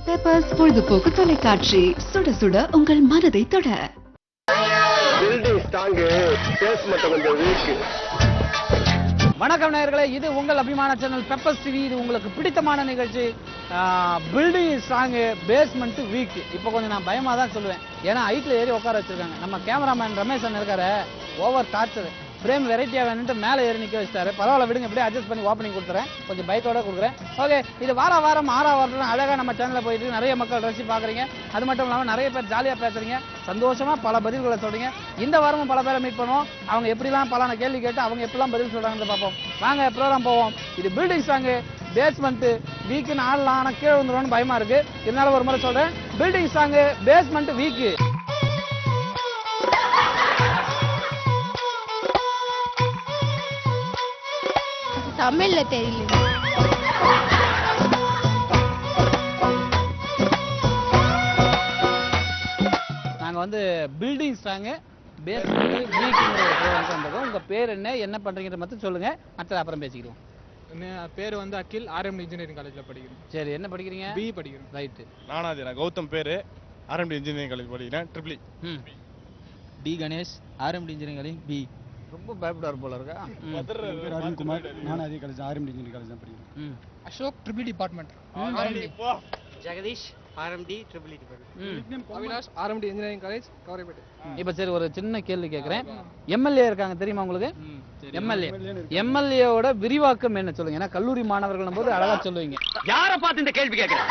Peppers பொழுதுபோக்கு தொலைக்காட்சி, சுட சுட உங்கள் மனதை தொட. வணக்கம் நேயர்களே, இது உங்கள் அபிமான சேனல் பெப்பர்ஸ் டிவி. இது உங்களுக்கு பிடித்தமான நிகழ்ச்சி. Building strong, basement weak. இப்போ கொஞ்சம் நான் பயமாக தான் சொல்லுவேன், ஏன்னா ஹைட்டில் ஏறி உட்கார வச்சிருக்காங்க. நம்ம கேமராமேன் ரமேஷன் இருக்காரு, ஓவர் டார்ச்சர். ஃப்ரேம் வெரைட்டியாக வேணுன்ட்டு மேலே ஏறி நிற்க வச்சிட்டாரு. பரவாயில்ல விடுங்க, இப்படியே அட்ஜஸ்ட் பண்ணி ஓப்பனிங் கொடுத்துறேன், கொஞ்சம் பயத்தோட கொடுக்குறேன். ஓகே, இது வாரம் 6 வாரம் அழகாக நம்ம சேனலில் போயிட்டு நிறைய மக்கள் ரசி பார்க்குறீங்க. அது மட்டும் இல்லாமல் நிறைய பேர் ஜாலியாக பேசுறீங்க, சந்தோஷமாக பல பதில்களை சொல்றீங்க. இந்த வாரமும் பல பேரை மீட் பண்ணுவோம். அவங்க எப்படிலாம் பலான கேள்வி கேட்டு அவங்க எப்படிலாம் பதில் சொல்கிறாங்கன்னு பார்ப்போம். வாங்க ப்ரோக்ராம் போவோம். இது பில்டிங் ஸ்ட்ராங்கு, பேஸ்மெண்ட் வீக்குன்னு ஆடலாம், ஆனால் கீழே வந்துடும்னு பயமாக இருக்குது. இதனால ஒரு முறை சொல்கிறேன், பில்டிங் ஸ்ட்ராங்கு, பேஸ்மெண்ட் வீக்கு. தமிழ்ல தெரியல. நாங்க வந்து பில்டிங் ஸ்ட்ராங்கு, பேஸ்மெண்ட் வீக்குங்கிற ஒரு ப்ரோக்ராம் வந்தோம். உங்க பேர் என்ன பண்றீங்கன்ற மட்டும் சொல்லுங்க, மற்ற அப்புறம் பேசிக்கிறோம். பேர் வந்து அகில், ஆர்எம்டி இன்ஜினியரிங் காலேஜ்ல படிக்கிறேன். சரி, என்ன படிக்கிறீங்க? பி படிக்கிறேன். ரைட்டு. நானாதிரா கௌதம், பேரு ஆர்எம்டி இன்ஜினியரிங் காலேஜ் படிக்கிறேன், triple E. T Ganesh, RMD engineering college B. ரொம்ப பயப்படாரு போல இருக்கா? பேர் அருண்குமார், நானும் அதே காலேஜ் ஆர்எம்டி இன்ஜினியரிங் காலேஜ் தான் படிக்கிறேன். Ashok, triple department. Jagadeesh, RMD triple department. Avinash, RMD engineering college Kavaraipettai. இப்ப சரி, ஒரு சின்ன கேள்வி கேட்கிறேன். எம்எல்ஏ இருக்காங்க தெரியுமா உங்களுக்கு? எம்எல்ஏவோட விரிவாக்கம் என்ன சொல்லுங்க, ஏன்னா கல்லூரி மாணவர்கள் போது அழகா சொல்லுவீங்க. யார பார்த்து இந்த கேள்வி கேட்கிறேன்?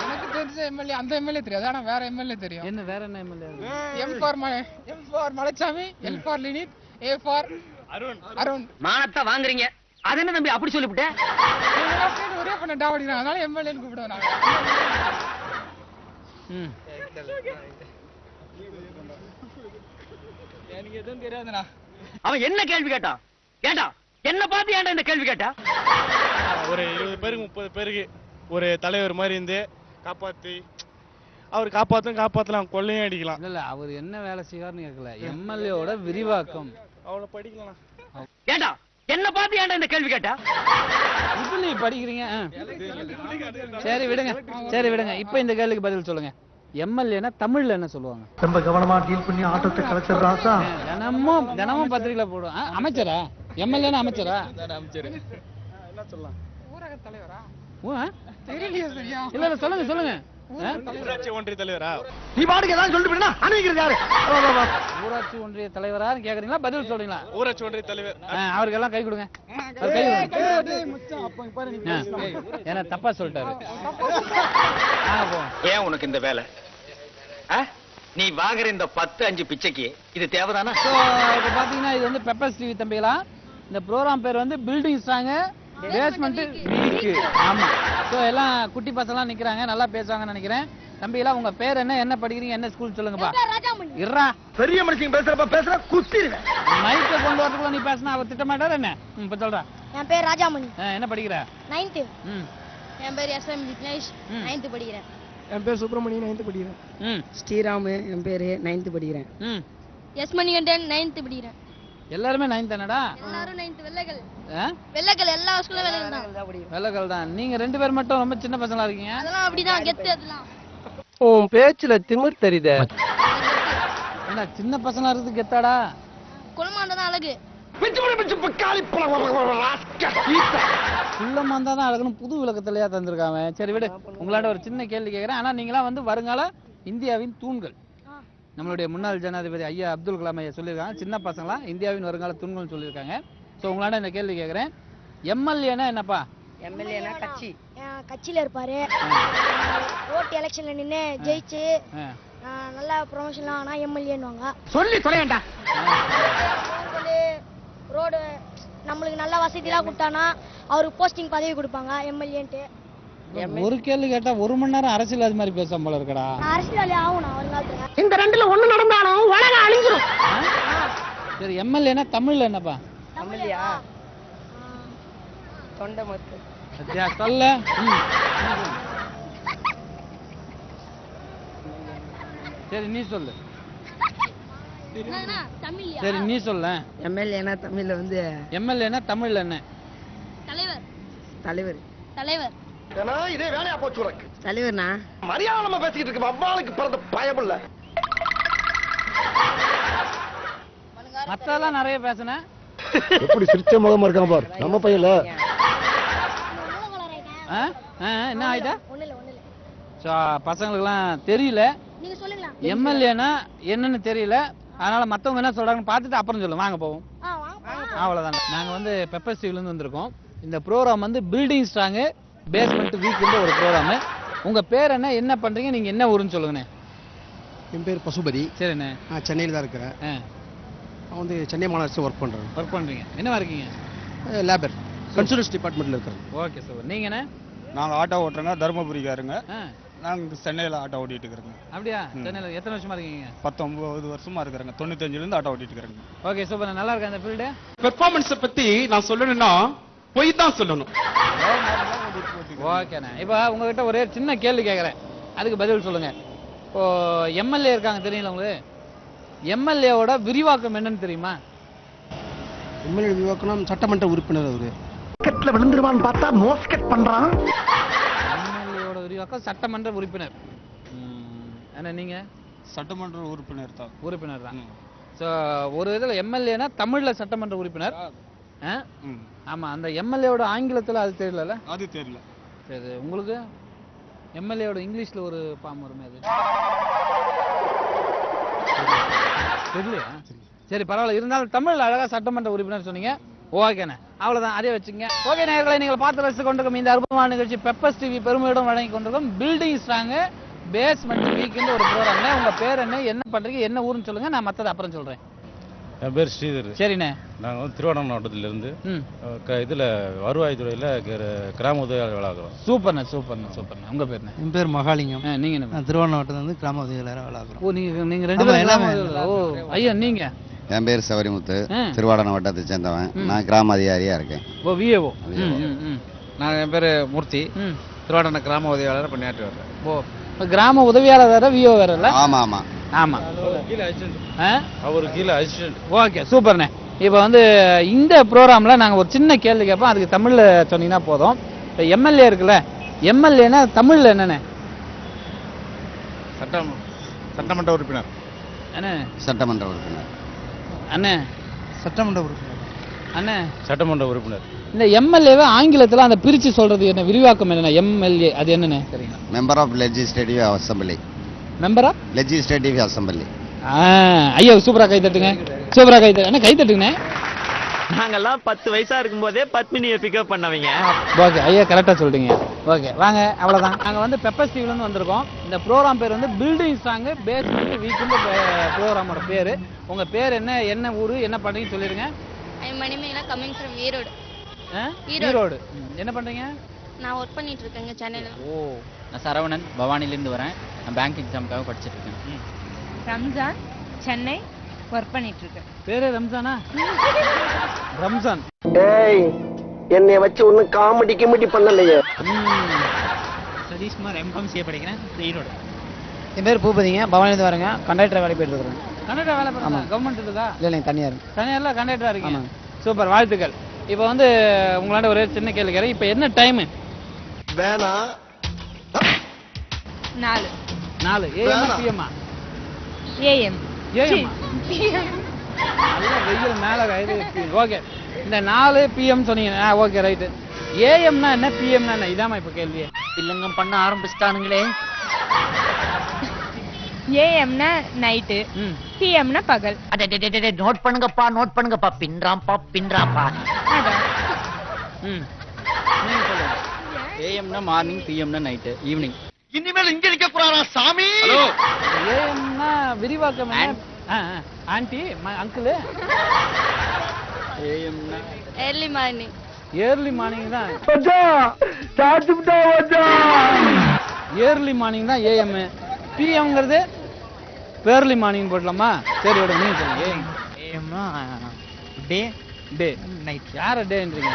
எனக்கு தெரிஞ்ச எம்எல்ஏ அந்த எம்எல்ஏ தெரியாது, ஆனா வேற எம்எல்ஏ தெரியும். என்ன வேற என்ன MLA? M for Malaichami, L for Linith, A for Arun. மானத்தை வாங்குறீங்க, அது என்ன தம்பி அப்படி சொல்லிவிட்டேன்? ஒரே பண்ண டாவடிக்கிறாங்க, அதனால எம்எல்ஏன்னு கூப்பிடுவோம் நாங்க. எனக்கு எதுவும் தெரியாதுண்ணா. அவன் என்ன கேள்வி கேட்டான்? என்ன பார்த்து ஏன்டா இந்த கேள்வி கேட்டா? ஒரு 20 பேருக்கு 30 பேருக்கு ஒரு தலைவர் மாதிரி இருந்து காப்பாத்தி, அவர் காப்பாத்தலாம், கொள்ளையும் அடிக்கலாம். இல்ல அவர் என்ன வேலை செய்வார்னு கேட்கல, எம்எல்ஏவோட விரிவாக்கம். அவ்வளவு படிக்கலாம். என்ன பார்த்து ஏன்டா இந்த கேள்வி கேட்டா? இப்படி படிக்கிறீங்க. சரி விடுங்க. இப்ப இந்த கேள்விக்கு பதில் சொல்லுங்க. எம்எல்ஏனா தமிழ்ல என்ன சொல்லுவாங்க? ரொம்ப கவனமா டீல் பண்ணி ஆட்டத்தை கலைச்சிடுறாசா. தினமும் பத்திரிகையில போடுவோம். அமைச்சரா? எம்எல்ஏனா அமைச்சரா? என்ன சொல்லலாம்? ஊரக தலைவரா? தெரியலையா? இல்ல சொல்லுங்க. ஊராட்சி ஒன்றிய தலைவரா? நீ பாட்டுக்கு ஏதாவது சொல்லிட்டு போயினா அனுப்பிக்கிறது யாரு? ஊராட்சி ஒன்றிய தலைவரான்னு கேக்குறீங்களா, பதில் சொல்றீங்களா? ஊராட்சி ஒன்றிய தலைவர். அவருக்கு எல்லாம் கை கொடுங்க. ஏன்னா தப்பா சொல்லிட்டாரு. ஏன் உனக்கு இந்த வேலை? நீ வாங்குற இந்த 10-5 பிச்சைக்கு இது தேவைதானா? இப்ப பாத்தீங்கன்னா இது வந்து பெப்பர்ஸ் டிவி தம்பிகளா. இந்த ப்ரோக்ராம் பேர் வந்து பில்டிங் ஸ்ட்ராங்கு, பேஸ்மெண்ட் வீக். ஆமா. ஸோ எல்லாம் குட்டி பசங்களாம் நிக்கிறாங்க, நல்லா பேசுவாங்கன்னு நினைக்கிறேன். தம்பிகளா, உங்க பேர் என்ன படிக்கிறீங்க, என்ன ஸ்கூல் சொல்லுங்கப்பா. இருறா, பெரிய மனுஷங்க பேசுற குத்திடுவேன். மைக்க கொண்டு வரதுக்குள்ள நீ பேசினா அவர் திட்ட மாட்டாரு என்ன? இப்ப சொல்றா. என் பேர் ராஜாமணி. என்ன படிக்கிற? 9th. என் பேர் எஸ்எம் விக்னேஷ், 9th படிக்கிறேன். என் பேர் சுப்பிரமணி, 9th படிக்கிறேன். ஸ்ரீராம், என் பேரு 9th படிக்கிறேன். எஸ் மணிகண்டன், 9th படிக்கிறேன். எல்லாருமே 9th தானடா? எல்லாரும் 9th. வெள்ளக்கல் எல்லா ஸ்கூல்ல வெள்ளக்கல் தான். நீங்க 2 பேர் மட்டும் ரொம்ப சின்ன பசங்களா இருக்கீங்க. அதெல்லாம் அப்படிதான் கெத்து. அதெல்லாம் உன் பேச்சுல திமிர் தெரியுதே. என்ன சின்ன பசங்களா இருக்கு கெத்தாடா? குளமாண்டா தான் அழகு. குள்ளமாந்தா தான் அழகுன்னு புது விளக்கத்திலேயே தந்திருக்காங்க. சரி விடு, உங்களாட்ட ஒரு சின்ன கேள்வி கேட்கிறேன். ஆனா நீங்களாம் வந்து வருங்கால இந்தியாவின் தூண்கள். நம்மளுடைய முன்னாள் ஜனாதிபதி ஐயா அப்துல் கலாம் ஐயா சொல்லியிருக்காங்க, சின்ன பசங்களா இந்தியாவின் வருங்கால தூண்கள் சொல்லியிருக்காங்க. ஸோ உங்களாட்ட இந்த கேள்வி கேட்குறேன். எம்எல்ஏனா என்னப்பா? எம்எல்ஏனா கட்சி. கட்சியில இருப்பாரு. ஓட்டு எலெக்ஷன்ல நின்று ஜெயிச்சு நல்லா ப்ரொமோஷன்லாம் ஆனா எம்எல்ஏன்னுவாங்க. சொல்லி தொலையண்டா. ரோடு நம்மளுக்கு நல்ல வசதிலாம் கொடுத்தானா அவருக்கு போஸ்டிங் பதவி கொடுப்பாங்க எம்எல்ஏன்ட்டு. ஒரு கேள்வி கேட்டா 1 மணி நேரம் அரசியல் அது மாதிரி பேசாம போல இருக்கடா. அரசியல் ஆகணும் வருங்காலத்துல. இந்த ரெண்டுல ஒண்ணு நடந்தாலும் உலகம் அழிஞ்சிரும். சரி, எம்எல்ஏனா தமிழ்ல என்னப்பா? தமிழ்யா? தொண்டை மத்து. சொல்ல. சரி நீ சொல்லு. சரி நீ சொல்ல. எம்எல்ஏனா தமிழ்ல வந்து எம்எல்ஏனா தமிழ்ல என்ன? தலைவர். தலைவர் தலைவர் ஏன்னா இதே வேலையா போச்சு உனக்கு. தலைவர்னா மரியாதை நம்ம பேசிக்கிட்டு இருக்கு. அவ்வாளுக்கு பிறந்த பயமில்ல. மத்ததெல்லாம் நிறைய பேசுனேன். எப்படி சிரிச்ச முகமா இருக்கான் பாரு நம்ம பையல. என்ன ஆயிட்டா? ஒண்ணு இல்ல பசங்களுக்குலாம் தெரியல நீங்க சொல்லுங்களா? எம்எல்ஏனா என்னன்னு தெரியல. அதனால மத்தவங்க என்ன சொல்றாங்கன்னு பார்த்துட்டு அப்புறம் சொல்லுங்க. வாங்க போவோம். அவ்வளவுதான். நாங்க வந்து பெப்பர் ஸ்டீவ்ல இருந்து வந்திருக்கோம். இந்த ப்ரோக்ராம் வந்து பில்டிங் ஸ்ட்ராங் பேஸ்மெண்ட் வீக்ன்ற ஒரு ப்ரோக்ராம். உங்க பேர் என்ன பண்றீங்க, நீங்க என்ன ஊருன்னு சொல்லுங்கண்ணே. என் பேர் பசுபதி. சரிண்ணே. நான் சென்னையில் தான் இருக்கிறேன். நான் வந்து சென்னை மாநகராட்சி ஒர்க் பண்ணுறேன். ஒர்க் பண்றீங்க. என்னவா இருக்கீங்க? லேபர் கன்சூலன்ஸ் டிபார்ட்மெண்ட்டில் இருக்கிறேன். Okay sir. நீங்கண்ணே? நாங்கள் ஆட்டோ ஓட்டுறோங்க, தருமபுரிக்காருங்க. நாங்கள் சென்னையில் ஆட்டோ ஓட்டிட்டு இருக்கிறோங்க. அப்படியா? சென்னையில் எத்தனை வருஷமா இருக்கீங்க? 19 வருஷமா இருக்கிறேங்க. 95லேருந்து ஆட்டோ ஓட்டிட்டு இருக்கிறேங்க. Okay super. நல்லா இருக்கா இந்த ஃபீல்டு? பெர்ஃபார்மன்ஸை பற்றி நான் சொல்லணும்னா போய் தான் சொல்லணும். ஓகேண்ணே. இப்போ உங்ககிட்ட ஒரே சின்ன கேள்வி கேட்குறேன், அதுக்கு பதில் சொல்லுங்க. இப்போ எம்எல்ஏ இருக்காங்க தெரியல உங்களுக்கு? எம்எல்ஏவோட விரிவாக்கம் என்னன்னு தெரியுமா? எம்எல்ஏ விரிவாக்கம் சட்டமன்ற உறுப்பினர் அவரு. கெட்ல விழுந்துருவான்னு பார்த்தா மோஸ்கெட் பண்றான். எம்எல்ஏவோட விரிவாக்கம் சட்டமன்ற உறுப்பினர். என்ன நீங்க? சட்டமன்ற உறுப்பினர் தான். உறுப்பினர் தான். ஸோ ஒரு இதில் எம்எல்ஏனா தமிழில் சட்டமன்ற உறுப்பினர். ஆமா. அந்த எம்எல்ஏவோட ஆங்கிலத்தில் அது தெரியல. அது தெரியல. சரி, உங்களுக்கு எம்எல்ஏவோட இங்கிலீஷ்ல ஒரு பாம் வருமே, அது தெரியலையா? சரி பரவாயில்ல. இருந்தாலும் தமிழ்ல அழகா சட்டமன்ற உறுப்பினர் சொன்னீங்க. ஓகேண்ணே, அவ்வளவுதான். அதே வச்சுங்க. ஓகே நேயர்களை, நீங்கள் பார்த்து ரசித்து கொண்டிருக்கும் இந்த அற்புதமான நிகழ்ச்சி பெப்பர்ஸ் டிவி பெருமையுடன் வழங்கி கொண்டிருக்கும் பில்டிங் ஸ்ட்ராங் பேஸ்மெண்ட் வீக்ன்ற ஒரு ப்ரோக்ராம். உங்க பேர் என்ன பண்றீங்க, என்ன ஊருன்னு சொல்லுங்க, நான் மத்தத அப்புறம் சொல்றேன். என் பேர் ஸ்ரீதர். சரிண்ணே. நாங்கள் வந்து திருவண்ணாமலை மாவட்டத்திலிருந்து இதில் வருவாய்த்துறையில் கிராம உதவியாளர் வேலை ஆகிறோம். சூப்பர்ண்ணே சூப்பர்ண்ணே சூப்பர்ண்ணே. உங்கள் பேர்ண்ணே? என் பேர் மகாலிங்கம். நீங்க என்ன? திருவண்ணாமலை மாவட்டத்திலிருந்து கிராம உதவியாளர் வேலை ஆகிறோம். ஓ, நீங்க ரெண்டு பேரும்? ஓ ஐயா, நீங்க? என் பேர் சவரிமுத்து, திருவாடனை வட்டத்தை சேர்ந்தவன். நான் கிராம அதிகாரியா இருக்கேன். ஓ, விஏஓ. நான் என் பேர் மூர்த்தி, திருவாடனை கிராம உதவியாளர் பணியாற்றி வர்றேன். ஓ, கிராம உதவியாளர் வேற, விஓ வேற இல்ல? ஆமா ஆமா ஆமா. அவரு கீழே அசிஸ்டன்ட். ஓகே சூப்பர்ண்ணே. இப்போ வந்து இந்த ப்ரோக்ராம்ல நாங்க ஒரு சின்ன கேள்வி கேட்போம், அதுக்கு தமிழ்ல சொன்னீங்கன்னா போதும். இப்போ எம்எல்ஏ இருக்குல்ல, எம்எல்ஏனா தமிழ்ல என்னண்ணே? சட்டமன்ற உறுப்பினர். அண்ணே சட்டமன்ற உறுப்பினர். அண்ணே சட்டமன்ற உறுப்பினர். அண்ணே சட்டமன்ற உறுப்பினர். இந்த எம்எல்ஏவை ஆங்கிலத்தில் அந்த பிரிச்சு சொல்றது என்ன, விரிவாக்கம் என்ன? எம்எல்ஏ அது என்னண்ணே? சரிங்க. Member of legislative assembly. Member of legislative assembly. ஐயா சூப்பரா கை தட்டுங்க, சூப்பரா கை தட்டு. கை தட்டுங்கண்ணே. நாங்கெல்லாம் 10 வயசா இருக்கும் போதே பத்மினியை பிக்கப் பண்ணவங்க. ஓகே ஐயா, கரெக்டா சொல்றீங்க. ஓகே வாங்க, அவ்வளவுதான். நாங்க வந்து பெப்பர் டிவில இருந்து வந்திருக்கோம். இந்த ப்ரோக்ராம் பேர் வந்து பில்டிங் ஸ்ட்ராங் பேஸ்மெண்ட் வீக்ன்ற ப்ரோக்ராமோட பேரு. உங்க பேர் என்ன ஊரு, என்ன பண்றீங்கன்னு சொல்லிருங்க. Manimegala, coming from Erode. ஈரோடு. என்ன பண்றீங்க? நான் ஒர்க் பண்ணிட்டு இருக்கேங்க சென்னையில. ஓ. நான் சரவணன், பவானிலேருந்து வரேன். நான் பேங்க் எக்ஸாமுக்காக படிச்சுட்டு இருக்கேன். ரம்ஜான், சென்னை, ஒர்க் பண்ணிட்டு இருக்கேன். பேரு ரம்ஜானா? ரம்ஜான். ஏய், என்னைய வச்சு ஒண்ணும் காமெடி கிமெடி பண்ணலையே. சதீஷ்குமார், எம்காம் படிக்கிறேன், ஈரோடு. என் பேர் பூபதிங்க, பவானிலேருந்து வரேங்க. கண்டக்டர் வேலை போயிட்டு இருக்கிறேன். கண்டக்டர் வேலை பண்ணுறேன். கவர்மெண்ட் இருக்கா? இல்லை தனியார். தனியார்ல கண்டக்டரா இருக்கீங்க? சூப்பர், வாழ்த்துக்கள். இப்போ வந்து உங்களாண்ட ஒரே சின்ன கேள்வி கேட்குறேன். இப்போ என்ன டைம்? வேணா 4 ஏஎம் பிஎம்மா? ஏஎம். ஏஎம். நல்ல வெயில் மேலே இது. ஓகே, இந்த 4 பிஎம் சொன்னீங்க. Okay right. ஏஎம்னா என்ன, பிஎம்னா என்ன? இதாம்மா இப்போ கேள்வியே. இல்லங்கம் பண்ண ஆரம்பிச்சிட்டானுங்களே. ஏஎம்னா நைட்டு, பிஎம்னா பகல். நோட் பண்ணுங்கப்பா, பின்றாம்பா. நீங்க சொல்லுங்க. ஏஎம்னா மார்னிங், பிஎம்னா நைட்டு, ஈவினிங். இனிமேல் இங்க இருக்க போறாரா சாமி? ஏஎம்னா விரிவாக்கம் என்ன? Aunty, uncle. ஏஎம்னா ஏர்லி மார்னிங். ஏர்லி மார்னிங் தான். ஏர்லி மார்னிங் தான் ஏஎம். பிஎம்ங்கிறது பேர்லி மார்னிங் போடலாமா? சரி விட, நீங்க சொல்லுங்க. ஏஎம்னா டே, டே நைட். யார டேன்றீங்க?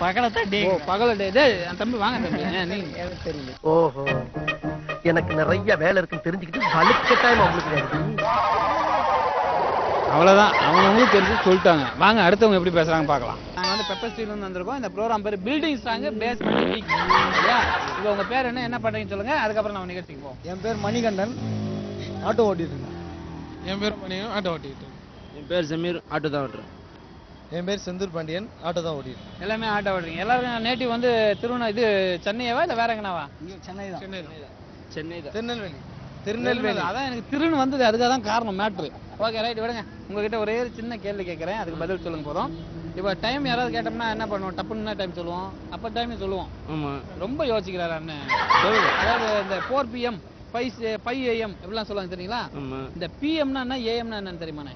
பகலத்தான் டே. ஓ, பகல டே. டே தம்பி வாங்க தம்பி. நீங்க தெரியல. ஓஹோ, எனக்கு நிறைய வேலை இருக்குன்னு தெரிஞ்சுக்கிட்டு வலுக்கட்டாயமா உங்களுக்கு அவ்வளோதான், அவங்களுக்கு தெரிஞ்சு சொல்லிட்டாங்க. வாங்க அடுத்தவங்க எப்படி பேசுறாங்க பார்க்கலாம். நாங்கள் வந்து பெப்பர் ஸ்டீல்லேருந்து வந்திருக்கோம். இந்த ப்ரோக்ராம் பேர் பில்டிங் ஸ்ட்ராங் பேஸ்மெண்ட் வீக் இல்லையா? இப்போ உங்கள் பேர் என்ன பண்ணுறீங்கன்னு சொல்லுங்கள், அதுக்கப்புறம் நம்ம நிகழ்ச்சிக்கு போவோம். என் பேர் மணிகண்டன், ஆட்டோ ஓட்டிட்டு இருக்கேன். என் பேர் மணிகண்டன், ஆட்டோ ஓட்டிட்டு. என் பேர் ஜமீர், ஆட்டோ தான் ஓட்டுறேன். என் பேர் செந்தூர் பாண்டியன், ஆட்டோ தான் ஓட்டிட்டு. எல்லாமே ஆட்டோ ஓட்டுறீங்க. எல்லாரும் நேட்டிவ் வந்து சென்னையவா இல்லை வேற எங்கனாவா? சென்னை தான். சென்னை தான். திருநெல்வேலி. அதான் எனக்கு திருன்னு வந்தது, அதுக்காக தான் காரணம் மேட்ரு. ஓகே ரைட், விடுங்க. உங்ககிட்ட ஒரே ஒரு சின்ன கேள்வி கேட்குறேன், அதுக்கு பதில் சொல்லுங்க போகிறோம். இப்போ டைம் யாராவது கேட்டோம்னா என்ன பண்ணுவோம்? டப்புன்னு டைம் சொல்லுவோம், அப்போ டைம் சொல்லுவோம். ஆமாம், ரொம்ப யோசிக்கிறாரு அண்ணன். அதாவது இந்த 4 PM 5 AM எப்படிலாம் சொல்லுவாங்க தெரியுங்களா? இந்த பிஎம்னா என்ன, ஏஎம்னா என்னன்னு தெரியுமாண்ணே?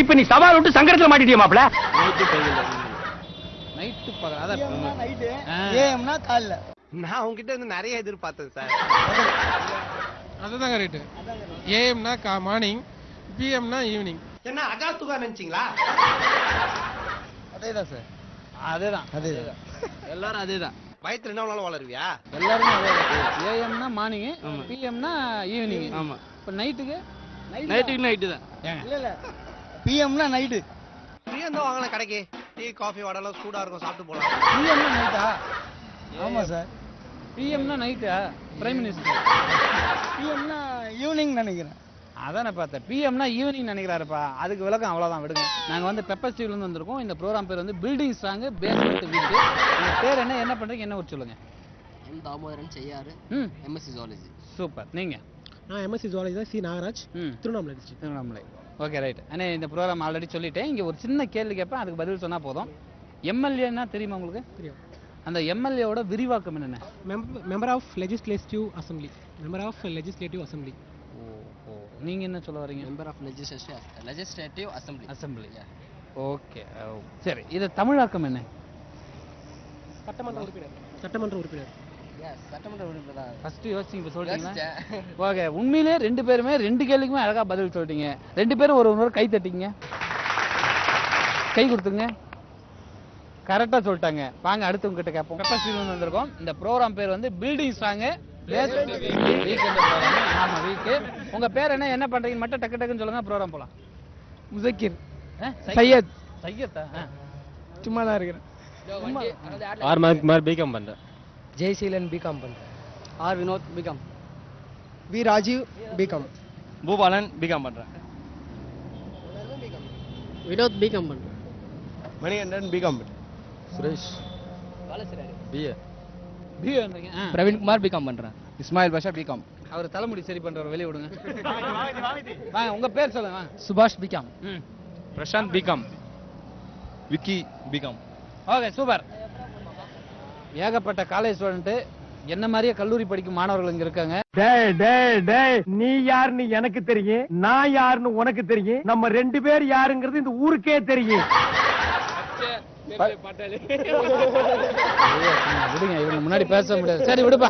இப்ப நீ சவால் விட்டு சங்கடத்துல மாட்டிட்டியா மாப்ள? நைட்டு பகல், அதான் நைட்டு, ஏஎம்னா காலைல. நான் உங்ககிட்ட இருந்து நிறைய எதிர்பார்த்தேன் சார். அதுதான் கரெக்ட். ஏஎம்னா மார்னிங், பிஎம்னா ஈவினிங். என்ன அகாத்துகா நினைச்சீங்களா? அதேதான் சார், அதேதான். எல்லாரும் அதேதான். வயித்துல என்ன வேணாலும் வளருவியா? எல்லாருமே அதே. ஏஎம்னா மார்னிங், பிஎம்னா ஈவினிங். ஆமா. இப்போ நைட்டுக்கு நைட்டு தான். இல்ல பிஎம்னா நைட்டு. பிரியம் தான் வாங்கலாம் கடைக்கு. டீ காஃபி வடலாம் சூடா இருக்கும், சாப்பிட்டு போலாம். பிஎம்னா நைட்டா? ஆமா சார். பிஎம்னா நைட்டா? Prime minister. பிஎம்னா ஈவினிங் நினைக்கிறேன். அதானே பார்த்தேன், பிஎம்னா ஈவினிங் நினைக்கிறாருப்பா. அதுக்கு விளக்கம் அவ்வளோதான், விடுங்க. நாங்கள் வந்து பெப்பர் ஸ்டீல்லேருந்து வந்திருக்கோம். இந்த ப்ரோக்ராம் பேர் வந்து பில்டிங் ஸ்ட்ராங் பேஸ்மெண்ட் வீக். உங்கள் பேர் என்ன பண்ணுறீங்க, என்ன ஒரு சொல்லுங்க? M Damodaran Cheyyar, MSc zoology. Super. நீங்கள்? நான் எம்எஸ்சி ஜுவாலஜி தான், C Nagaraj, Tiruvannamalai district. Tiruvannamalai. Okay right. அண்ணே, இந்த ப்ரோக்ராம் ஆல்ரெடி சொல்லிட்டேன். இங்கே ஒரு சின்ன கேள்வி கேட்பேன், அதுக்கு பதில் சொன்னால் போதும். எம்எல்ஏன்னா தெரியுமா உங்களுக்கு? தெரியும். அந்த எம்எல்ஏவோட விரிவாக்கம் என்னென்ன? Member of legislative assembly. Member of legislative assembly. ஓ, நீங்கள் என்ன சொல்ல வரீங்க? Member of legislative assembly. Okay சரி, இது தமிழாக்கம் என்ன? சட்டமன்ற உறுப்பினர். சட்டமன்ற உறுப்பினர். ஃபர்ஸ்ட் யோசிச்சு இப்போ சொல்லிட்டீங்களா? ஓகே, உண்மையிலே 2 பேருமே 2 கேள்விக்குமே அழகா பதில் சொல்லிட்டீங்க. 2 பேரும் ஒரு கை தட்டிங்க, கை கொடுத்துங்க. கரெக்டாக சொல்லிட்டாங்க. வாங்க அடுத்தவங்க கிட்ட கேட்போம். பெப்பர் ஸ்டீல் வந்திருக்கோம். இந்த ப்ரோக்ராம் பேர் வந்து பில்டிங் ஸ்ட்ராங் வீக். ஆமா வீக். உங்க பேர் என்ன பண்றீங்க மட்டும் டக்கு டக்குன்னு சொல்லுங்க, ப்ரோக்ராம் போலாம். முசக்கிர். சையத். சையத்தா? சும்மா தான் இருக்கிறேன். ஆர் மஹிகுமார் பிகாம் பண்றேன். ஜெய்சீலன் பிகாம் பண்றேன். R Vinod BCom. V Rajeev BCom. Boopalan BCom பண்றேன். வினோத் பிகாம் பண்றேன். மணிகண்டன் பிகாம் பண்றேன். சுரேஷ் பிஏ. பிஏன்றீங்க? பிரவீன் குமார் பிகாம் பண்றேன். இஸ்மாயில் பாஷா பிகாம். அவர் தலைமுடி சரி பண்றவர் வெளிய விடுங்க. வாங்க உங்க பேர் சொல்லுங்க. Subash BCom. Prasanth BCom. Vicky BCom. Okay super. ஏகப்பட்ட காலேஜ் ஸ்டூடெண்ட், என்ன மாதிரியே கல்லூரி படிக்கும் மாணவர்கள் இங்க இருக்காங்க. நீ யாருன்னு எனக்கு தெரியும், நான் யாருன்னு உனக்கு தெரியும். நம்ம 2 பேர் யாருங்கிறது இந்த ஊருக்கே தெரியும். விடுங்க, இவங்க முன்னாடி பேச முடியாது. சரி விடுப்பா.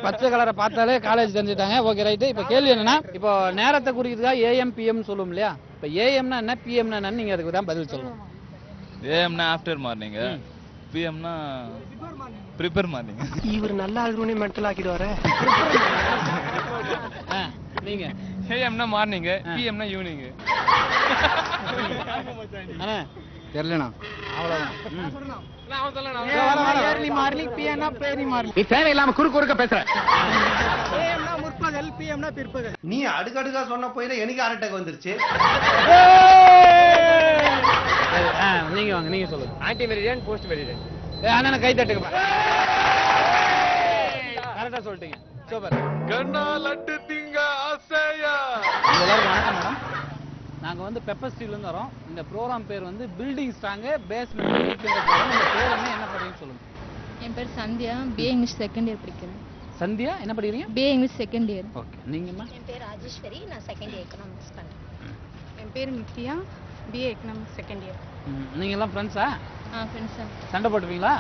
பச்சை கலரை பார்த்தாலே காலேஜ் தெரிஞ்சுட்டாங்க. Okay right. இப்போ கேள்வி என்னன்னா, இப்போ நேரத்தை குறிக்கிறதா ஏஎம் பிஎம் சொல்லுவோம் இல்லையா? இப்போ ஏஎம்னா என்ன, பிஎம்னா என்னன்னு நீங்க அதுக்கு தான் பதில் சொல்லணும். ஏஎம்னா ஆஃப்டர் மார்னிங், பிஎம்னா ப்ரிப்பேர் மார்னிங். இவர் நல்லா ஆகுறவனே மென்டல் ஆக்கிடுவாரு. நீங்க? ஏஎம்னா மார்னிங், பிஎம்னா ஈவினிங். அண்ணா தெரியலண்ணா. நீ தேவையில்லாம குறுக்க பேசுற. முற்பகல், பிஎம்னா பிற்பகல். நீ அடுக்கடுக்கா சொன்ன போயில எனக்கு அரட்டக்கு வந்துருச்சு. நீங்க வாங்க, நீங்க சொல்லுங்க. Ante meridiem, post meridiem. அண்ணா கை தட்டுங்க. கரெக்டா சொல்லிட்டீங்க. சூப்பர். கண்ணா லட்டு திங்க ஆசையா. எல்லாரும் வணக்கம் மேடம். நாங்க வந்து பெப்பர் ஸ்டீல்ல இருந்து வரோம். இந்த ப்ரோக்ராம் பேர் வந்து பில்டிங் ஸ்ட்ராங் பேஸ்மெண்ட் வீக்ன்ற ப்ரோக்ராம். இந்த பேர் என்ன பண்றீங்கன்னு சொல்லுங்க. என் பேர் Sandhya, BA English second year படிக்கிறேன். சந்தியா என்ன படிக்கிறீங்க? BA English second year. Okay, நீங்கம்மா? என் பேர் ராஜேஸ்வரி, நான் செகண்ட் இயர் எக்கனாமிக்ஸ் பண்றேன். என் பேர் Nithya, BA economics second year. நீங்க எல்லாம் ஃப்ரெண்ட்ஸா? ஃப்ரெண்ட்ஸா? சண்டை போட்டுப்பீங்களா?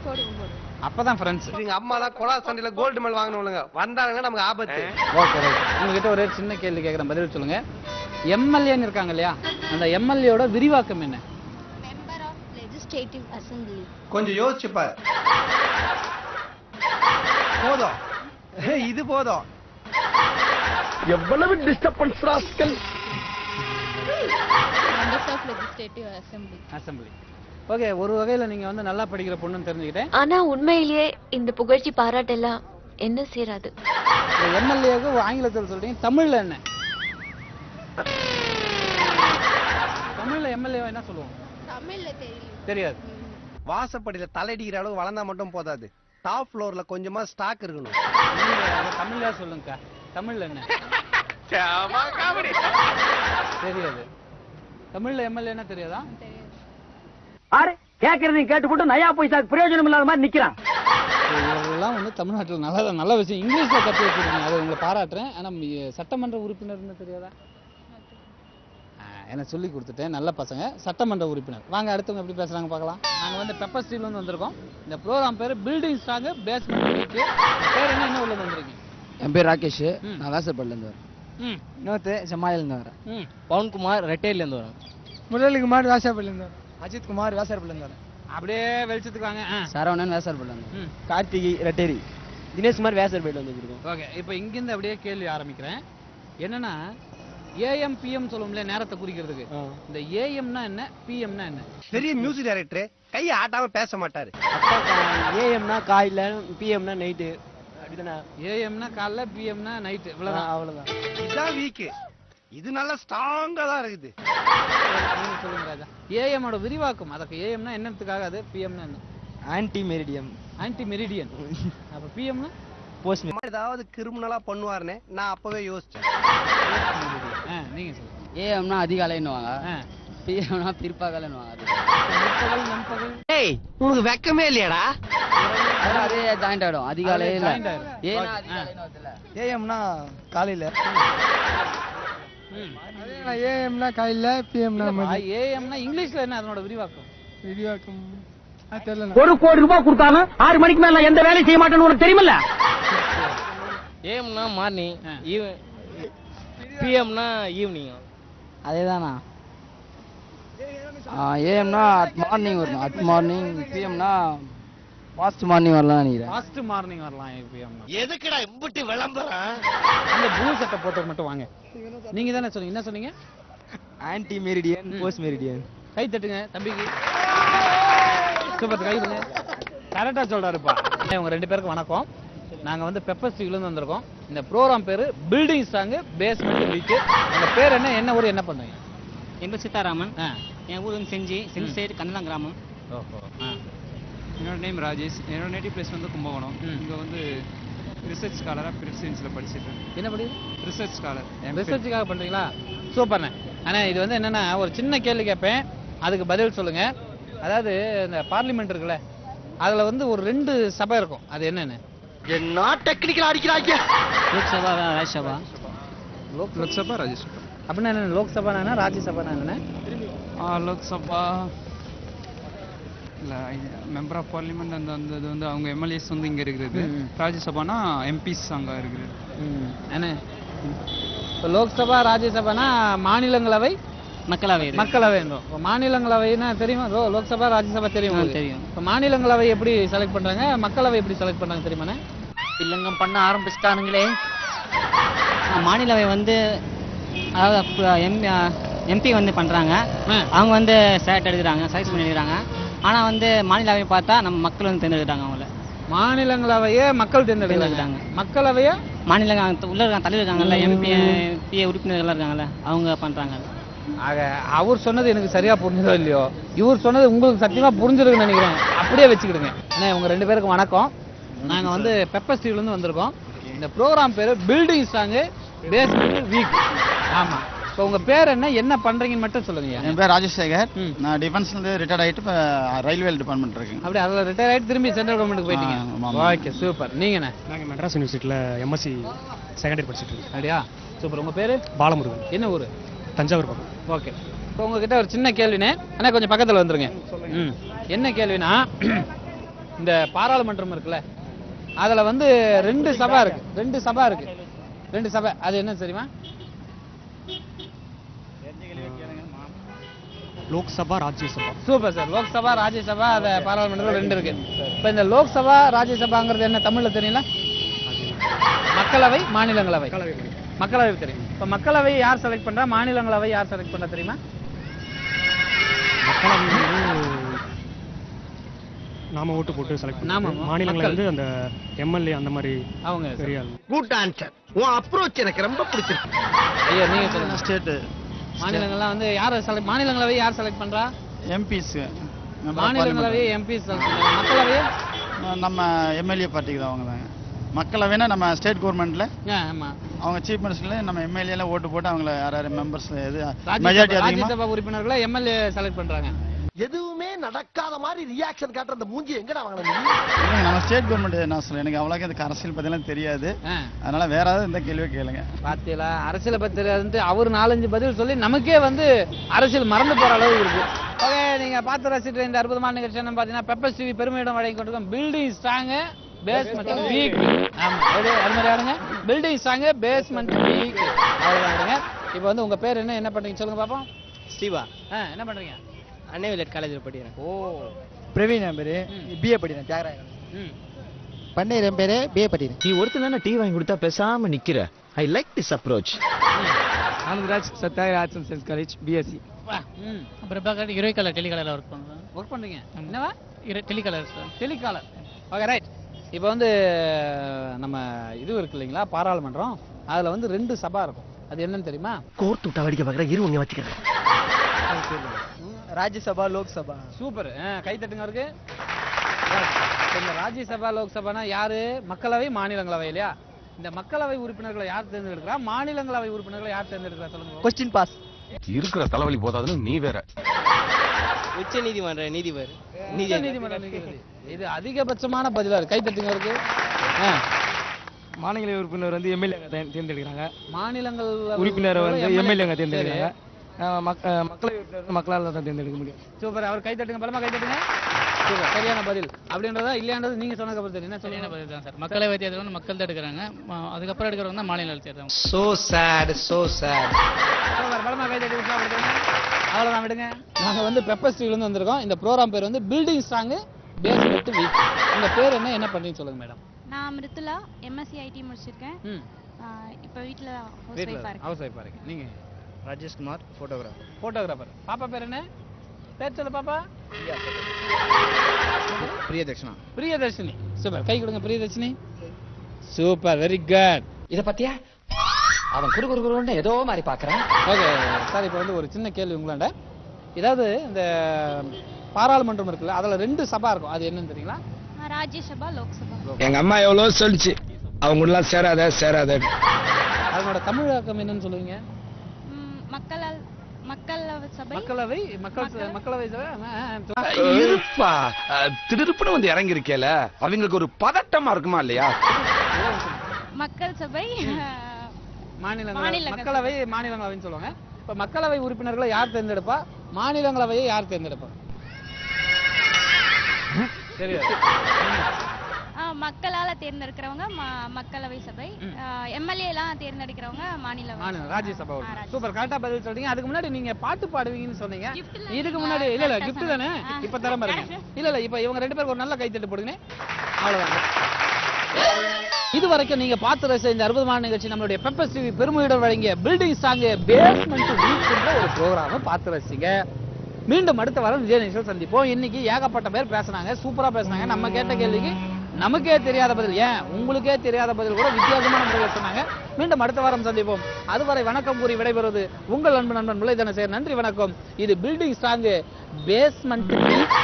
போடுவோம். அப்பதான் ஃப்ரெண்ட்ஸ். எங்க அம்மா தான் கொலா சண்டையில கோல்டு மெடல் வாங்கினவங்க வந்தாங்கன்னா நமக்கு ஆபத்து. Okay right. உங்ககிட்ட ஒரு சின்ன கேள்வி கேட்குறேன், பதில் சொல்லுங்க. எம்எல்ஏன்னு இருக்காங்க இல்லையா, அந்த எம்எல்ஏவோட விரிவாக்கம் என்ன? Member of legislative assembly. கொஞ்சம் யோசிச்சு பாரு. போதும், இது போதும். எவ்வளவு disturbance rascal. Members of legislative assembly. Assembly. Okay, ஒரு வகையில நீங்க வந்து நல்லா படிக்கிற பொண்ணுன்னு தெரிஞ்சுக்கிட்டேன். ஆனா உண்மையிலேயே இந்த புகழ்ச்சி பாராட்டெல்லாம் என்ன சேராது. எம்எல்ஏக்கு ஆங்கிலத்தில் சொல்றீங்க, தமிழ்ல என்ன? தமிழ்ல எம்எல்ஏ என்ன சொல்லுவோம்? தமிழ்ல தெரியாது. வாசப்படியில தலையடிக்கிற அளவு வளர்ந்தா மட்டும் போதாது, டாப் ஃப்ளோர்ல கொஞ்சமா ஸ்டாக் இருக்கணும். தமிழ்ல சொல்லுங்கக்கா, தமிழ்ல என்ன? தெரியாது. தமிழ்ல எம்எல்ஏ என்ன தெரியாதா? ஆறு கேக்குறதையும் கேட்டுப்பட்டு நயா பைசாக்கு பிரயோஜனம் இல்லாத மாதிரி நிக்கிறான். இவரெல்லாம் வந்து தமிழ்நாட்டில் நல்ல விஷயம் இங்கிலீஷ்ல கற்று வச்சிருக்கீங்க, அதை உங்களை பாராட்டுறேன். ஆனா சட்டமன்ற உறுப்பினர்னு தெரியாதா? எனக்கு சொல்லி கொடுத்துட்டேன், நல்ல பசங்க. சட்டமன்ற உறுப்பினர். வாங்க அடுத்தவங்க எப்படி பேசுறாங்க பார்க்கலாம். நாங்க வந்து பெப்பர் ஸ்டீல் வந்து வந்திருக்கோம். இந்த ப்ரோக்ராம் பேரு பில்டிங் ஸ்ட்ராங் பேஸ்மெண்ட் வீக். பேர் என்ன உள்ள வந்திருக்கீங்க? என் பேர் ராகேஷ், நான் வேசர்பேட்ல இருந்து வரேன். இன்னொருத்து செம்மாயில இருந்து வரேன். பவன்குமார் ரெட்டையில இருந்து வரேன். முரளிகுமார் வேசர்பேட்ல இருந்து வரேன். அஜித் குமார் வேசர்பேட்ல இருந்து வரேன். அப்படியே வெளிச்சத்துக்கு வாங்க. சரவணன் வேசர்பேட்ல இருந்து. கார்த்திகை ரெட்டேரி. தினேஷ்குமார் வேசர்பேட்ல வந்து இருக்கோம். ஓகே, இப்போ இங்கிருந்து அப்படியே கேள்வி ஆரம்பிக்கிறேன். என்னன்னா ஏஎம் பிஎம் சொல்லுவோம்ல நேரத்தை குறிக்கிறதுக்கு, இந்த ஏஎம்னா என்ன, பிஎம்னா என்ன? பெரிய மியூசிக் டைரக்டர் கையை ஆட்டாம பேச மாட்டாரு. ஏஎம்னா காலையில, பிஎம்னா நைட்டு. அப்படிதானே? ஏஎம்னா காலைல, பிஎம்னா நைட்டு. இவ்வளவுதான். அவ்வளவுதான். இதுதான் வீக். இது நல்லா ஸ்ட்ராங்கா தான் இருக்குது. சொல்லுங்க ராஜா. ஏஎம்மோட விரிவாக்கம், அதுக்கு ஏஎம்னா என்னத்துக்காக, அது பிஎம்னா என்ன? Anti meridiem. Anti meridian. அப்ப பிஎம்னா போஸ்ட். ஏதாவது கிரிமினலா பண்ணுவாருன்னு நான் அப்பவே யோசிச்சேன். நீங்க சொல்லுங்க. ஏஎம்னா அதிகாலைன்னுவாங்க, பிஎம்னா பிற்பகல்னுவாங்க. முற்பகல் நண்பகல். ஏய், உங்களுக்கு வெக்கமே இல்லையாடா? அதே ஜாயிண்ட் ஆயிடும். அதிகாலை இல்ல. ஏனா அதிகாலைன்னு வருதுல. ஏஎம்னா காலையில. ஏஎம்னா காலையில, பிஎம்னா மதியம். ஏஎம்னா இங்கிலீஷ்ல என்ன அதனோட விரிவாக்கம்? விரிவாக்கம் தெரியல. 1 கோடி ரூபாய் கொடுத்தாலும் 6 மணிக்கு மேல எந்த வேலையும் செய்ய மாட்டேன்னு உனக்கு தெரியுமில்ல? ஏஎம்னா மார்னிங், பிஎம்னா ஈவினிங். அதேதானா? ஏஎம்னா அட் மார்னிங் வரும். At morning. பிஎம்னா ஃபாஸ்ட் மார்னிங் வரலாம் நினைக்கிறேன். ஃபாஸ்ட் மார்னிங் வரலாம். பிஎம்னா எதுக்குடா இம்புட்டி விளம்பரம்? அந்த ப்ளூ சட்டை போட்டு மட்டும் வாங்க. நீங்க தானே சொன்னீங்க, என்ன சொன்னீங்க? Ante meridiem, post meridiem. கை தட்டுங்க தம்பிக்கு. சூப்பர், கை தட்டுங்க. கரெக்டா சொல்றாருப்பா. உங்க ரெண்டு பேருக்கு வணக்கம். நாங்க வந்து பெப்பர் ஸ்டீல்ல இருந்து வந்திருக்கோம். இந்த ப்ரோக்ராம் பேரு பில்டிங் ஸ்ட்ராங் பேஸ்மெண்ட் வீக். உங்க பேர் என்ன, என்ன ஊர், என்ன பண்ணுவீங்க? என் பேர் சீதாராமன். என் ஊர் வந்து செஞ்சி சைடு கண்ணலாம் கிராமம். ஓஹோ. என்னோட நேம் ராஜேஷ். என்னோட நேட்டிவ் பிளேஸ் வந்து கும்பகோணம். இங்கே வந்து ரிசர்ச் ஸ்காலராக பிரசிடென்சியில் படிச்சுட்டு. என்ன படி? Research scholar. ரிசர்ச்சுக்காக பண்ணுறீங்களா? சூப்பர்ண்ணே. ஆனால் இது வந்து என்னென்னா, ஒரு சின்ன கேள்வி கேட்பேன், அதுக்கு பதில் சொல்லுங்க. அதாவது இந்த பார்லிமெண்ட் இருக்குல்ல, அதில் வந்து ஒரு 2 சபை இருக்கும், அது என்னென்ன? என்ன டெக்னிக்கல் அடிக்கிறாங்க? லோக்சபா, ராஜ்யசபா. லோக்சபா, ராஜ்யசபா. அப்படின்னா என்ன? லோக்சபானா ராஜ்யசபானா என்ன? லோக்சபா இல்லை, மெம்பர் ஆஃப் பார்லிமெண்ட் அந்த அந்த இது வந்து அவங்க எம்எல்ஏஸ் வந்து இங்கே இருக்கிறது. ராஜ்யசபானா எம்பிஸ் அங்கே இருக்கிறது. என்ன இப்போ லோக்சபா ராஜ்யசபானா மாநிலங்களவை, மக்களவை. மக்களவை. மாநிலங்களவைன்னா தெரியுமா? லோக்சபா ராஜ்யசபா தெரியும். தெரியும். இப்போ மாநிலங்களவை எப்படி செலக்ட் பண்றாங்க, மக்களவை எப்படி செலக்ட் பண்றாங்க தெரியுமாண்ணே? இல்லங்கம் பண்ண ஆரம்பிச்சிட்டானுங்களே. மாநிலவை வந்து அதாவது எம்பி வந்து பண்றாங்க, அவங்க வந்து செலக்ட் எடுக்கிறாங்க, செலக்ட் பண்ணி எடுக்கிறாங்க. ஆனா வந்து மாநிலவை பார்த்தா நம்ம மக்கள் வந்து தேர்ந்தெடுக்கிறாங்க அவங்கள. மாநிலங்களவையே மக்கள் தேர்ந்தெடுக்கிறாங்க, மக்களவையா மாநில உள்ள இருக்காங்க, தலைவர் இருக்காங்கல்ல, எம்பி உறுப்பினர்கள் இருக்காங்கல்ல, அவங்க பண்றாங்க. ஆக அவர் சொன்னது எனக்கு சரியா புரிஞ்சதோ இல்லையோ, இவர் சொன்னது உங்களுக்கு சத்தியமா புரிஞ்சிருக்குன்னு நினைக்கிறேன். அப்படியே வச்சுக்கிடுங்க. அண்ணே உங்க 2 பேருக்கு வணக்கம். நாங்க வந்து பெப்பர் ஸ்டீல்ல இருந்து வந்திருக்கோம். இந்த ப்ரோக்ராம் பேரு பில்டிங் ஸ்ட்ராங் பேஸ்மெண்ட் வீக். ஆமா. இப்போ உங்க பேர் என்ன, என்ன பண்றீங்கன்னு மட்டும் சொல்லுங்க. என் பேர் ராஜசேகர். நான் டிஃபென்ஸ்ல இருந்து ரிட்டையர்ட் ஆயிட்டு இப்போ ரயில்வே டிபார்ட்மெண்ட் இருக்கேன். அப்படி அதில் ரிட்டையர் ஆயிட்டு திரும்பி சென்ட்ரல் கவர்மெண்ட்டுக்கு போயிட்டீங்க. Okay, super. நீங்கண்ணே? நாங்கள் மெட்ராஸ் யூனிவர்சிட்டியில் எம்எஸ்சி செகண்ட் இயர் படிச்சுட்டு இருக்கோம். அப்படியா? சூப்பர். உங்க பேரு? பாலமுருகன். என்ன ஊர்? தஞ்சாவூர் பக்கம். ஓகே. இப்போ உங்ககிட்ட ஒரு சின்ன கேள்வினே, ஆனால் கொஞ்சம் பக்கத்தில் வந்துருங்க. என்ன கேள்வினா, இந்த பாராளுமன்றம் இருக்குல்ல, அதில் வந்து 2 சபை இருக்கு. 2 சபை இருக்கு. 2 சபை, அது என்ன தெரியுமா? லோக்சபா, ராஜ்யசபா. Super sir. லோக்சபா, ராஜ்யசபா, அது பாராளுமன்றத்தில் 2 இருக்கு. இப்போ இந்த லோக்சபா ராஜ்யசபாங்கிறது என்ன தமிழ்ல தெரியல? மக்களவை, மாநிலங்களவை. மக்களவை தெரியும். இப்போ மக்களவை யார் செலக்ட் பண்றா, மாநிலங்களவை யார் செலக்ட் பண்றா தெரியுமா? நாம ஓட்டு போட்டு செலக்ட் நாம மாநிலங்கள்ல வந்து அந்த எம்எல்ஏ அந்த மாதிரி அவங்க சரியா குட் ஆன்சர். உன் அப்ரோச் எனக்கு ரொம்ப பிடிச்சிருக்கு. ஐயா நீங்க சொல்லுங்க. ஸ்டேட் மாநிலங்கள்லாம் வந்து யார் செலக்ட், மாநிலங்களவை யார் செலக்ட் பண்றா? எம்பிஸ். மாநிலங்களவை எம்பிஸ் செலக்ட் பண்றாங்க. மக்களவை நம்ம எம்எல்ஏ பார்ட்டிக்கு தான் அவங்க தாங்க. மக்களவைனா நம்ம ஸ்டேட் கவர்மெண்ட்ல ஆமா அவங்க சீஃப் மினிஸ்டர்ல நம்ம எம்எல்ஏல ஓட்டு போட்டு அவங்கள யார் மெம்பர்ஸ் எது மெஜாரிட்டி அதிகமா ராஜ்யசபா உறுப்பினர்களை எம்எல்ஏ செலக்ட் பண்றாங்க. எதுவுமே நடக்காத மாதிரி ரியாக்ஷன் காட்டுற அந்த மூஞ்சி எங்கடா வாங்கணும்? நம்ம ஸ்டேட் கவர்மெண்ட் நான் சொல்றேன். எனக்கு அவ்வளோக்கு அதுக்கு அரசியல் பத்திலாம் தெரியாது. அதனால வேற ஏதாவது இந்த கேள்வியை கேளுங்க. பாத்தீங்களா, அரசியலை பத்தி தெரியாது அவர் 4-5 பதில் சொல்லி நமக்கே வந்து அரசியல் மறந்து போற அளவு இருக்கு. ஓகே, நீங்க பார்த்து ரசிக்கிற இந்த அற்புதமான நிகழ்ச்சி என்ன பாத்தீங்கன்னா பெப்பர்ஸ் டிவி பெருமையிடம் வழங்கி கொண்டிருக்கோம் பில்டிங் ஸ்ட்ராங் பேஸ்மெண்ட் வீக். ஆமா, அது மாதிரி ஆடுங்க. பில்டிங் ஸ்ட்ராங் பேஸ்மெண்ட் வீக் அவ்வளவுதாங்க. இப்போ வந்து உங்க பேர் என்ன பண்றீங்க சொல்லுங்க பாப்போம். ஸ்டீவா. என்ன பண்றீங்க? அன்னை விளையாட்டு காலேஜில் படிக்கிறேன். ஓ, பிரவீன் என் பேரு, பிஏ படிக்கிறேன் தியாகராயன். பண்ணையர் என் பேரு, பிஏ படிக்கிறேன். நீ ஒருத்தர் தானே டீ வாங்கி கொடுத்தா பேசாம நிக்கிற. I like this approach. Anandraj Sathyagiri arts and science college BSc. Prabhakar இருவைக்காலர் டெலிகாலரில் ஒர்க் பண்றீங்க. என்னவா? Telecaller sir. Telecaller. Okay right. இப்போ வந்து நம்ம இது இருக்கு இல்லைங்களா, பாராளுமன்றம். அதுல வந்து 2 சபா இருக்கும். அது என்னன்னு தெரியுமா? கோர்ட் விட்டா வடிக்க பார்க்குற இரு உங்க வச்சுக்கிறேன். ராஜ்யசபா லோக்சபா. சூப்பர், கை தட்டுங்க அவருக்கு. இந்த ராஜ்யசபா லோக்சபானா யாரு? மக்களவை மாநிலங்களவை இல்லையா? இந்த மக்களவை உறுப்பினர்களை யார் தேர்ந்தெடுக்கிறா, மாநிலங்களவை உறுப்பினர்களை யார் தேர்ந்தெடுக்கிறா சொல்லுங்க. Question boss. இருக்கிற தலைவலி போதாதுன்னு நீ வேற. உச்ச நீதிமன்ற நீதிபதி. நீதிமன்ற நீதிபதி. இது அதிகபட்சமான பதிலா இருக்கு. கை தட்டுங்க அவருக்கு. மாநில உறுப்பினர் வந்து எம்எல்ஏ தேர்ந்தெடுக்கிறாங்க. மாநிலங்கள் உறுப்பினர் வந்து எம்எல்ஏ தேர்ந்தெடுக்கிறாங்க. மக்களவை உறுப்பினர் மக்களால் தான் தேர்ந்தெடுக்க முடியும். சூப்பர், அவர் கை தட்டுங்க, பலமா கை தட்டுங்க. சூப்பர், சரியான பதில். அப்படின்றதா இல்லையான்றது நீங்க சொன்னதுக்கு அப்புறம் தெரியும். என்ன சரியான பதில் தான் சார். மக்களவை தேர்தல் வந்து மக்கள் தான் எடுக்கிறாங்க, அதுக்கப்புறம் எடுக்கிறவங்க தான் மாநில தேர்தல். So sad, so sad. Super, பலமா கை தட்டி விட்டுருங்க. அவ்வளவுதான், விடுங்க. நாங்க வந்து பெப்பர்ஸ் டிவில இருந்து வந்திருக்கோம். இந்த ப்ரோகிராம் பேர் வந்து பில்டிங் ஸ்ட்ராங் பேஸ்மெண்ட் வீக். உங்க பேர் என்ன பண்றீங்க சொல்லுங்க மேடம். நான் மிருத்துலா, எம்எஸ்சி ஐடி முடிச்சிருக்கேன். இப்போ வீட்ல ஹவுஸ் வைஃபா இருக்கீங்க. நீங்க? ராஜேஷ்குமார், போட்டோகிராஃபர். பாப்பா பேர் என்ன? பேர் சொல்லு பாப்பா. பிரியதர்ஷனா. பிரியதர்ஷினி. சூப்பர், கை கொடுங்க பிரியதர்ஷினி. Super, very good. இத பத்தியா அவன் குறுகுறுன்னு ஏதோ மாதிரி பாக்குறான். ஓகே சார், இப்போ வந்து ஒரு சின்ன கேள்வி உங்களாண்ட. ஏதாவது இந்த பாராளுமன்றம் இருக்குல்ல, அதுல 2 சபா இருக்கும். அது என்னன்னு தெரியுங்களா? ராஜ்யசபா லோக்சபா. எங்க அம்மா எவ்வளவு சொல்லிச்சு, அவங்க எல்லாம் சேராத. அதனோட தமிழாக்கம் என்னன்னு சொல்லுவீங்க? மக்களவை இருப்பா, திடுப்புன்னு வந்து இறங்கி இருக்கேல, அவங்களுக்கு ஒரு பதட்டமா இருக்குமா இல்லையா? மக்கள் சபை மக்களவை மாநிலங்களவைன்னு சொல்லுவாங்க. இப்ப மக்களவை உறுப்பினர்களை யார் தேர்ந்தெடுப்பா, மாநிலங்களவையை யார் தேர்ந்தெடுப்பா? தெரியாது. மக்களால தேர்ந்தெடுக்கிறவங்க மக்களவை சபை, எம்எல்ஏ எல்லாம் தேர்ந்தெடுக்கிறவங்க மாநில ராஜ்யசபா. சூப்பர், கரெக்டா பதில் சொல்றீங்க. அதுக்கு முன்னாடி நீங்க பாட்டு பாடுவீங்கன்னு சொன்னீங்க. இதுக்கு முன்னாடி இல்ல கிஃப்ட் தானே இப்ப தர பாருங்க. இல்ல இப்ப இவங்க 2 பேருக்கு ஒரு நல்ல கைத்தட்டு போடுங்க. அவ்வளவுதான். இது வரைக்கும் நீங்க பார்த்து ரசித்த இந்த அற்புதமான நிகழ்ச்சி நம்மளுடைய பெப்பர்ஸ் டிவி பெருமையுடன் வழங்கிய பில்டிங் ஸ்ட்ராங் பேஸ்மெண்ட் வீக் என்ற ஒரு ப்ரோக்ராமை பார்த்து ரசிங்க. மீண்டும் அடுத்த வாரம் விஜய் நிகழ்ச்சியில் சந்திப்போம். இன்னைக்கு ஏகப்பட்ட பேர் பேசினாங்க, சூப்பரா பேசினாங்க. நம்ம கேட்ட கேள்விக்கு நமக்கே தெரியாத பதில், ஏன் உங்களுக்கே தெரியாத பதில் கூட வித்தியாசமான முறையில் சொன்னாங்க. மீண்டும் அடுத்த வாரம் சந்திப்போம். அதுவரை வணக்கம் கூறி விடைபெறுவது உங்கள் நண்பன் முல்லை தனசேகர். நன்றி, வணக்கம். இது பில்டிங் ஸ்ட்ராங் பேஸ்மெண்ட் வீக்.